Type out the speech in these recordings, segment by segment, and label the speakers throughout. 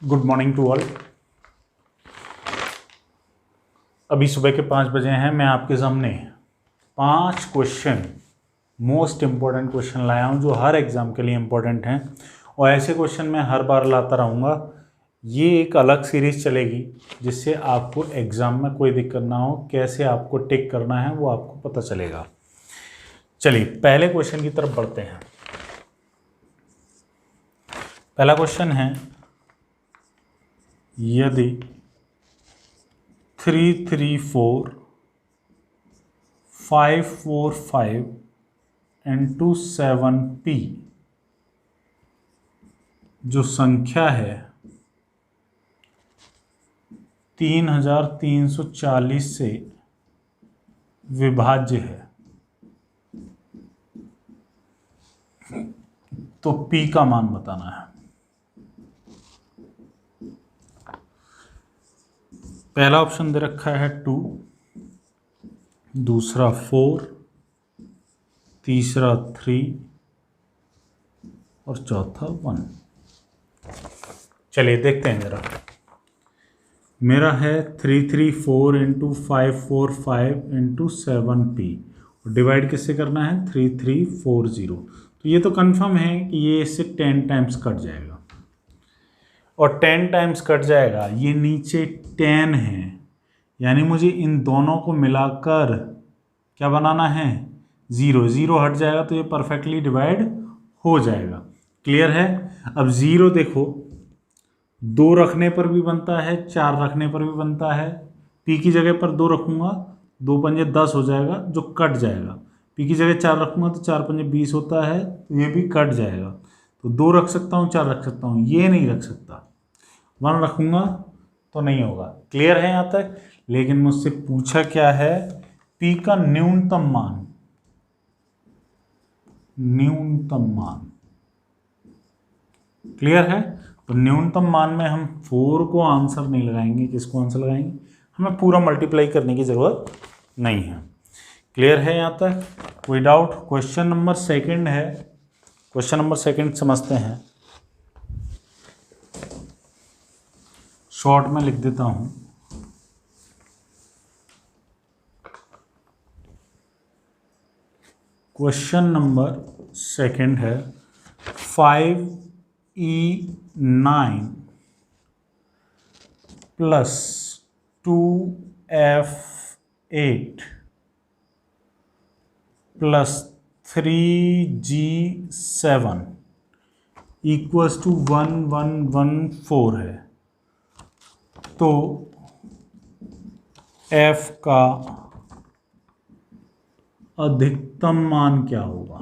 Speaker 1: Good morning to all. अभी सुबह के 5 बजे हैं। मैं आपके सामने 5 क्वेश्चन, मोस्ट इम्पोर्टेंट क्वेश्चन लाया हूं जो हर एग्ज़ाम के लिए इम्पोर्टेंट हैं और ऐसे क्वेश्चन मैं हर बार लाता रहूँगा। ये एक अलग सीरीज़ चलेगी जिससे आपको एग्ज़ाम में कोई दिक्कत ना हो, कैसे आपको टिक करना है वो आपको पता चलेगा। चलिए पहले क्वेश्चन की तरफ बढ़ते हैं। पहला क्वेश्चन है, यदि 334 545 into 7p जो संख्या है 3340 से विभाज्य है तो p का मान बताना है। पहला ऑप्शन दे रखा है 2, दूसरा 4, तीसरा 3 और चौथा 1। चलिए देखते हैं जरा। मेरा है 334 इंटू 545 इंटू 7p और डिवाइड किससे करना है 3340। तो ये तो कंफर्म है कि ये इससे 10 टाइम्स कट जाएगा और 10 टाइम्स कट जाएगा। ये नीचे 10 है यानी मुझे इन दोनों को मिलाकर क्या बनाना है 0। 0 हट जाएगा तो ये परफेक्टली डिवाइड हो जाएगा। क्लियर है। अब 0 देखो 2 रखने पर भी बनता है, 4 रखने पर भी बनता है। p की जगह पर 2 रखूँगा, 2 पंजे 10 हो जाएगा जो कट जाएगा। p की जगह 4 रखूँगा तो 4 पंजे 20 होता है तो ये भी कट जाएगा। तो 2 रख सकता हूँ, 4 रख सकता हूँ, ये नहीं रख सकता। 1 रखूँगा तो नहीं होगा। क्लियर है यहाँ तक। लेकिन मुझसे पूछा क्या है, p का न्यूनतम मान। न्यूनतम मान क्लियर है। तो न्यूनतम मान में हम 4 को आंसर नहीं लगाएंगे। किसको आंसर लगाएंगे, हमें पूरा मल्टीप्लाई करने की ज़रूरत नहीं है। क्लियर है यहाँ तक, कोई डाउट। क्वेश्चन नंबर सेकंड है। क्वेश्चन नंबर सेकंड समझते हैं। शॉर्ट में लिख देता हूँ। क्वेश्चन नंबर सेकंड है 5e9 plus 2f8 plus 3g7 equals to 1114 है। तो f का अधिकतम मान क्या होगा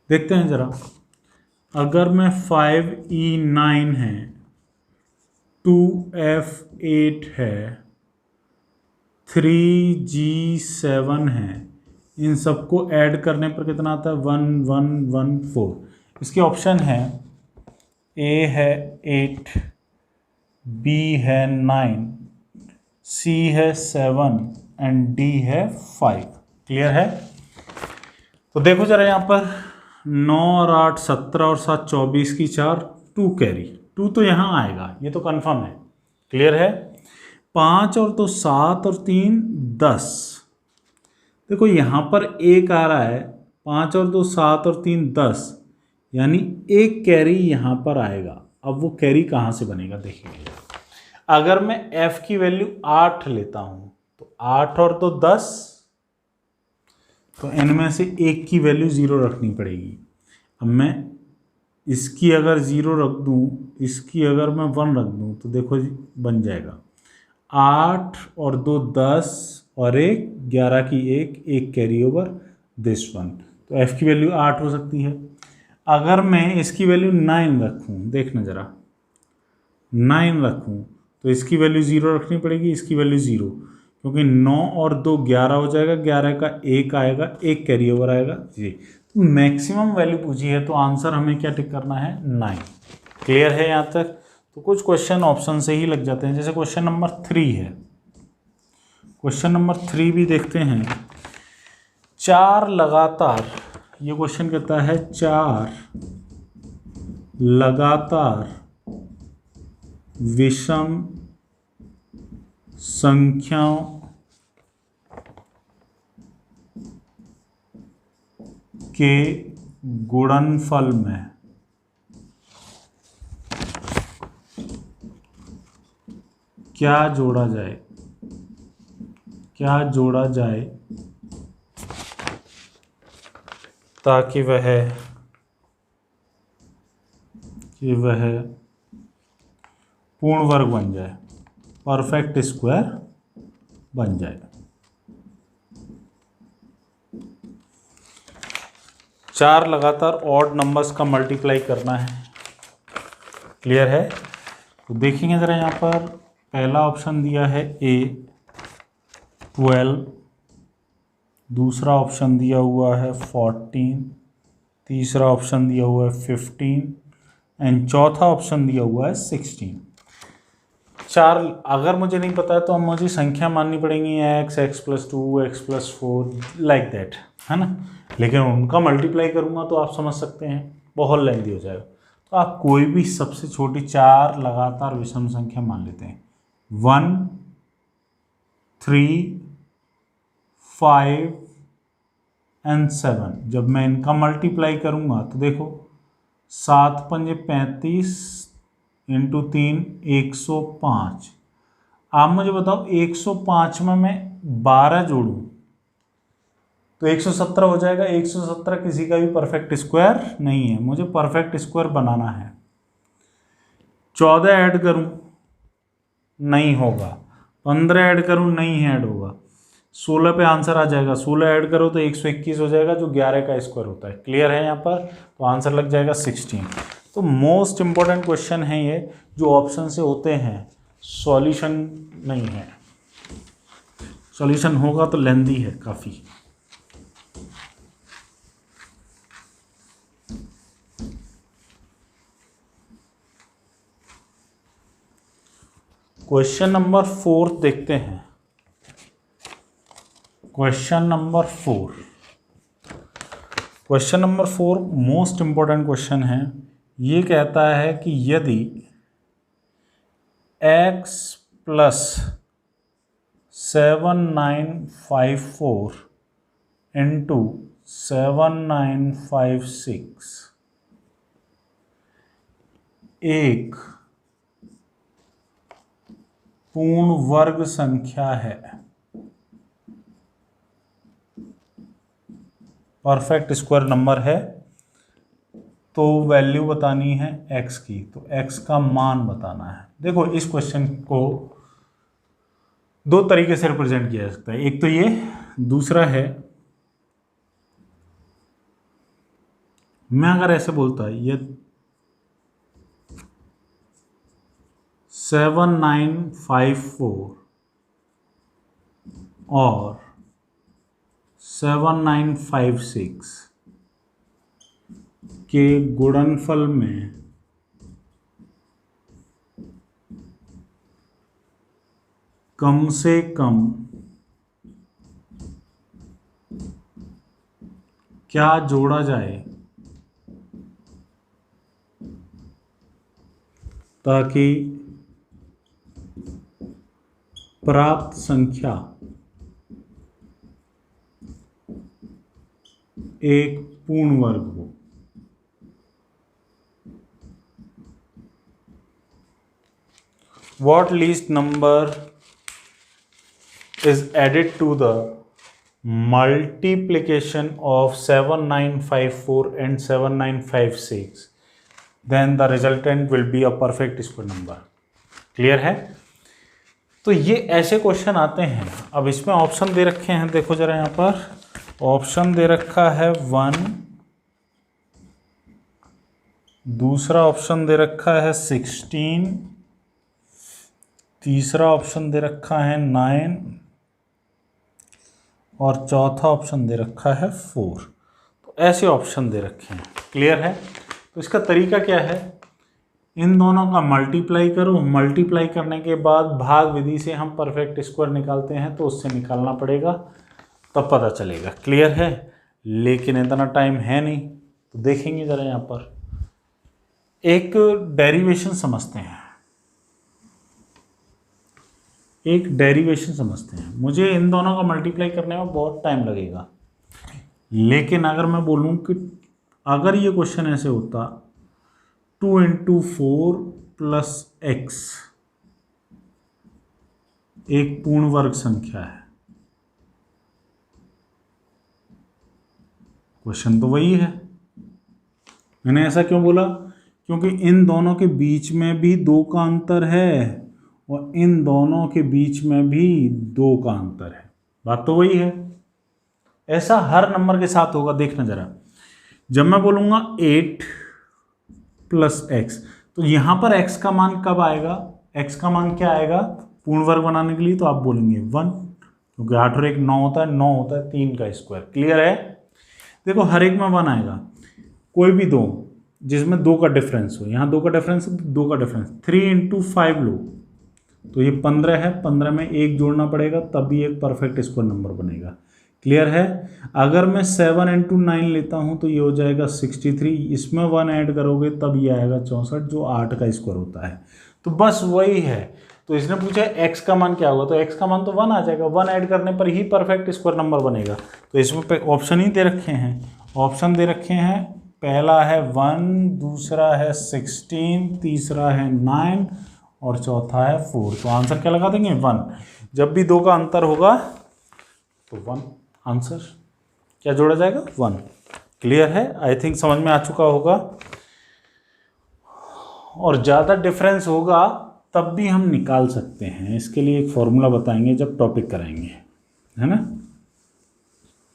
Speaker 1: देखते हैं जरा। अगर मैं 5e9 है, 2f8 है, 3g7 है, इन सबको ऐड करने पर कितना आता है 1114। इसके ऑप्शन है a है 8, b है 9, c है 7 एंड d है 5। क्लियर है। तो देखो जरा यहाँ पर 9 और 8 17 और 7 24 की 4 2 कैरी 2 तो यहाँ आएगा, ये तो कंफर्म है। क्लियर है। 5 और 2 7 और 3 10। देखो यहाँ पर 1 आ रहा है, 5 और 2 7 और 3 10 यानी 1 कैरी यहाँ पर आएगा। अब वो कैरी कहाँ से बनेगा देखिए। अगर मैं f की वैल्यू 8 लेता हूँ तो 8 और 2 10, तो इनमें से एक की वैल्यू 0 रखनी पड़ेगी। अब मैं इसकी अगर 0 रख दूँ, इसकी अगर मैं 1 रख दूँ तो देखो जी बन जाएगा 8 और 2 10 और 1 11 की 1 कैरी ओवर दिस वन। तो f की वैल्यू 8 हो सकती है। अगर मैं इसकी वैल्यू 9 रखूँ, देखना ज़रा 9 रखूँ तो इसकी वैल्यू 0 रखनी पड़ेगी, इसकी वैल्यू 0, क्योंकि 9 और 2 11 हो जाएगा, 11 का 1 आएगा, 1 कैरी ओवर आएगा जी। तो मैक्सिमम वैल्यू पूछी है तो आंसर हमें क्या टिक करना है 9। क्लियर है यहाँ तक। तो कुछ क्वेश्चन ऑप्शन से ही लग जाते हैं। जैसे क्वेश्चन नंबर 3 है। क्वेश्चन नंबर 3 भी देखते हैं। 4 लगातार, ये क्वेश्चन कहता है 4 लगातार विषम संख्याओं के गुणनफल में क्या जोड़ा जाए ताकि वह पूर्ण वर्ग बन जाए, परफेक्ट स्क्वायर बन जाए। 4 लगातार ऑड नंबर्स का मल्टीप्लाई करना है। क्लियर है? तो देखेंगे ज़रा यहाँ पर पहला ऑप्शन दिया है A 12, दूसरा ऑप्शन दिया हुआ है 14, तीसरा ऑप्शन दिया हुआ है 15 एंड चौथा ऑप्शन दिया हुआ है 16। 4 अगर मुझे नहीं पता है तो अब मुझे संख्या माननी पड़ेंगी x + 2 x + 4 लाइक दैट, है ना। लेकिन उनका मल्टीप्लाई करूँगा तो आप समझ सकते हैं बहुत लेंथी हो जाएगा। तो आप कोई भी सबसे छोटी 4 लगातार विषम संख्या मान लेते हैं। 1 3 5 एंड 7। जब मैं इनका मल्टीप्लाई करूँगा तो देखो 7 × 5 = 35 × 3 105। आप मुझे बताओ 105 में मैं 12 जोड़ूँ तो 117 हो जाएगा। 117 किसी का भी परफेक्ट स्क्वायर नहीं है, मुझे परफेक्ट स्क्वायर बनाना है। 14 ऐड करूं नहीं होगा, 15 ऐड करूं नहीं ऐड होगा, 16 पे आंसर आ जाएगा। 16 ऐड करो तो 121 हो जाएगा जो 11 का स्क्वायर होता है। क्लियर है यहाँ पर? तो आंसर लग जाएगा 16। तो मोस्ट इंपॉर्टेंट क्वेश्चन है ये, जो ऑप्शन से होते हैं, सॉल्यूशन नहीं है। सॉल्यूशन होगा तो लेंदी है काफ़ी। क्वेश्चन नंबर 4 देखते हैं। Question number 4 most important question है। ये कहता है कि यदि x + 7954 × 7956 एक पूर्ण वर्ग संख्या है, परफेक्ट स्क्वायर नंबर है, तो वैल्यू बतानी है x की, तो x का मान बताना है। देखो इस क्वेश्चन को 2 तरीके से रिप्रेजेंट किया जा सकता है। एक तो ये, दूसरा है मैं अगर ऐसे बोलता ये 7954 और 7956 के गुणनफल में कम से कम क्या जोड़ा जाए ताकि प्राप्त संख्या एक पूर्ण वर्ग हो। What least number is added to the multiplication of 7954 and 7956, then the resultant will be a perfect square number. Clear है? तो ये ऐसे क्वेश्चन आते हैं। अब इसमें ऑप्शन दे रखे हैं, देखो जरा यहाँ पर ऑप्शन दे रखा है 1, दूसरा ऑप्शन दे रखा है 16, तीसरा ऑप्शन दे रखा है 9 और चौथा ऑप्शन दे रखा है 4। तो ऐसे ऑप्शन दे रखे हैं। क्लियर है? तो इसका तरीका क्या है, इन दोनों का मल्टीप्लाई करो, मल्टीप्लाई करने के बाद भाग विधि से हम परफेक्ट स्क्वायर निकालते हैं, तो उससे निकालना पड़ेगा तब पता चलेगा। क्लियर है? लेकिन इतना टाइम है नहीं, तो देखेंगे ज़रा यहाँ पर एक डेरिवेशन समझते हैं। एक डेरिवेशन समझते हैं। मुझे इन दोनों का मल्टीप्लाई करने में बहुत टाइम लगेगा, लेकिन अगर मैं बोलूँ कि अगर ये क्वेश्चन ऐसे होता 2 × 4 + x एक पूर्ण वर्ग संख्या है, क्वेश्चन तो वही है। मैंने ऐसा क्यों बोला? क्योंकि इन दोनों के बीच में भी 2 का अंतर है और इन दोनों के बीच में भी 2 का अंतर है। बात तो वही है। ऐसा हर नंबर के साथ होगा। देखना जरा, जब मैं बोलूंगा 8 + x, तो यहां पर x का मान कब आएगा? x का मान क्या आएगा पूर्ण वर्ग बनाने के लिए? तो आप बोलेंगे 1, क्योंकि 8 और 1 9 होता है, 9 होता है 3 का स्क्वायर। क्लियर है? देखो हर एक में 1 आएगा। कोई भी दो जिसमें 2 का डिफरेंस हो, यहाँ 2 का डिफरेंस है तो 2 का डिफरेंस। 3 × 5 लो तो ये 15 है, 15 में 1 जोड़ना पड़ेगा तभी एक परफेक्ट स्क्वायर नंबर बनेगा। क्लियर है? अगर मैं 7 × 9 लेता हूँ तो ये हो जाएगा 63, इसमें 1 ऐड करोगे तब ये आएगा 64, जो 8 का स्क्वायर होता है। तो बस वही है। तो इसने पूछा x का मान क्या होगा, तो x का मान तो 1 आ जाएगा। 1 ऐड करने पर ही परफेक्ट स्क्वायर नंबर बनेगा। तो इसमें ऑप्शन ही दे रखे हैं, ऑप्शन दे रखे हैं। पहला है 1, दूसरा है 16, तीसरा है 9 और चौथा है 4। तो आंसर क्या लगा देंगे? 1। जब भी 2 का अंतर होगा तो 1 आंसर क्या जोड़ा जाएगा? 1। क्लियर है? आई थिंक समझ में आ चुका होगा। और ज़्यादा डिफरेंस होगा तब भी हम निकाल सकते हैं। इसके लिए एक फॉर्मूला बताएंगे जब टॉपिक कराएंगे, है ना,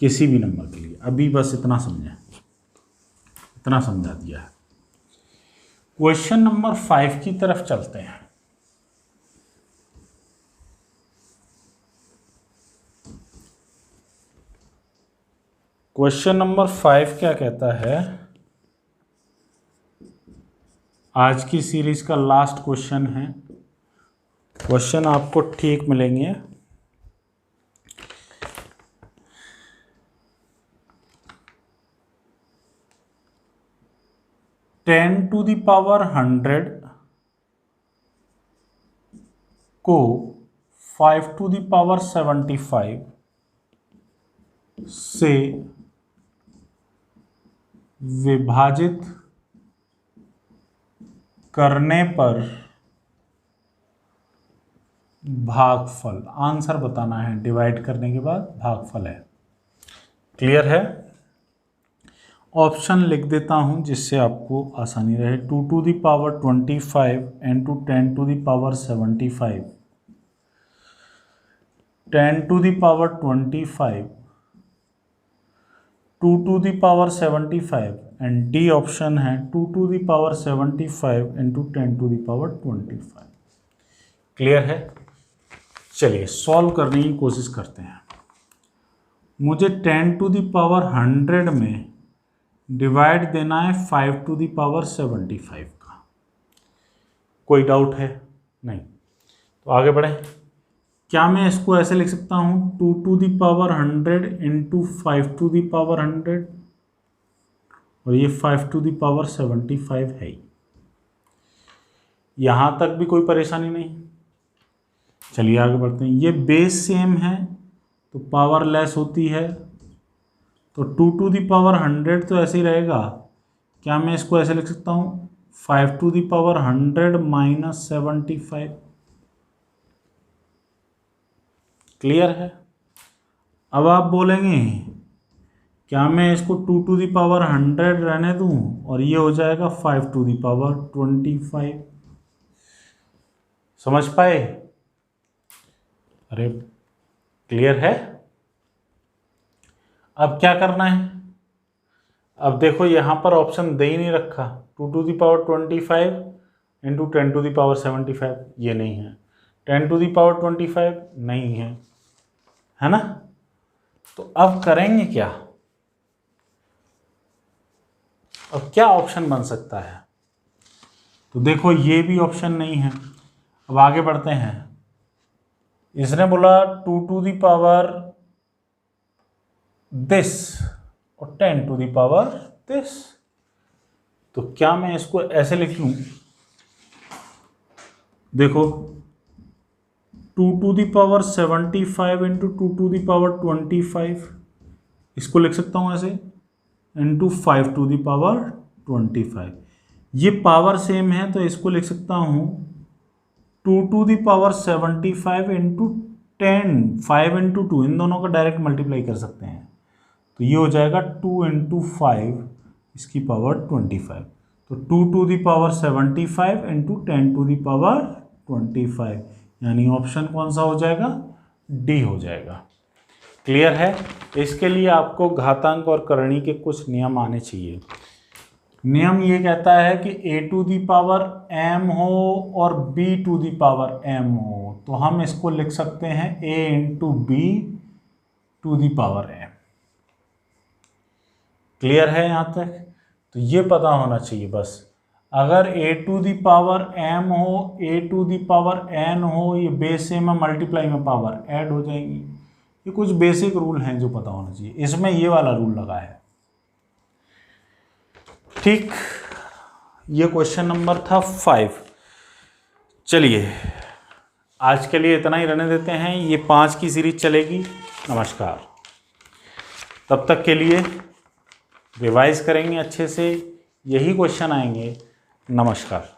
Speaker 1: किसी भी नंबर के लिए। अभी बस इतना समझें, इतना समझा दिया है। क्वेश्चन नंबर 5 की तरफ चलते हैं। क्वेश्चन नंबर 5 क्या कहता है? आज की सीरीज का लास्ट क्वेश्चन है। क्वेश्चन आपको ठीक मिलेंगे। टेन टू द पावर 100 को 5 टू द पावर 75 से विभाजित करने पर भागफल, आंसर बताना है। डिवाइड करने के बाद भागफल है। क्लियर है? ऑप्शन लिख देता हूं जिससे आपको आसानी रहे। 2 to the power 25 × 10 to the power 75, 10 to the power 25, 2 to the power 75 and D option है 2 to the power 75 × 10 to the power 25। Clear है? चलिए सॉल्व करने की कोशिश करते हैं। मुझे 10 टू द पावर 100 में डिवाइड देना है 5 टू द पावर 75 का। कोई डाउट है? नहीं। तो आगे बढ़ें। क्या मैं इसको ऐसे लिख सकता हूँ 2 to the power 100 × 5 to the power 100, और ये 5 टू द पावर 75 है। यहाँ तक भी कोई परेशानी नहीं। चलिए आगे बढ़ते हैं। ये बेस सेम है तो पावर लेस होती है, तो 2 टू द पावर 100 तो ऐसे ही रहेगा। क्या मैं इसको ऐसे लिख सकता हूँ 5 टू द पावर 100 - 75। क्लियर है? अब आप बोलेंगे क्या मैं इसको 2 टू द पावर 100 रहने दूं और ये हो जाएगा 5 टू द पावर 25। समझ पाए? अरे क्लियर है? अब क्या करना है? अब देखो यहाँ पर ऑप्शन दे ही नहीं रखा। 2 to the power 25 × 10 to the power 75 ये नहीं है, 10 टू द पावर 25 नहीं है ना? तो अब करेंगे क्या? अब क्या ऑप्शन बन सकता है? तो देखो ये भी ऑप्शन नहीं है। अब आगे बढ़ते हैं। इसने बोला 2 टू द पावर दिस और 10 टू द पावर दिस। तो क्या मैं इसको ऐसे लिख लूं? देखो 2⁻75 इंटू 2⁻25, इसको लिख सकता हूँ ऐसे, इंटू 5⁻25। ये पावर सेम है तो इसको लिख सकता हूँ 2⁻75 इंटू 10, 5 इंटू 2, इन दोनों का डायरेक्ट मल्टीप्लाई कर सकते हैं, तो ये हो जाएगा 2 इंटू 5 इसकी पावर 25। तो 2⁻75 इंटू 10⁻25, यानी ऑप्शन कौन सा हो जाएगा, डी हो जाएगा। क्लियर है। इसके लिए आपको घातांक और करणी के कुछ नियम आने चाहिए। नियम ये कहता है कि a⁻m हो और b⁻m हो, तो हम इसको लिख सकते हैं a इंटू b⁻m। क्लियर है यहाँ तक। तो ये पता होना चाहिए बस। अगर a⁻m हो, a⁻n हो, ये बेस सेम है, मल्टीप्लाई में पावर ऐड हो जाएंगी। ये कुछ बेसिक रूल हैं जो पता होना चाहिए। इसमें ये वाला रूल लगा है। ठीक, ये क्वेश्चन नंबर था 5। चलिए आज के लिए इतना ही रहने देते हैं, ये 5 की सीरीज चलेगी। नमस्कार। तब तक के लिए रिवाइज करेंगे अच्छे से, यही क्वेश्चन आएंगे। नमस्कार।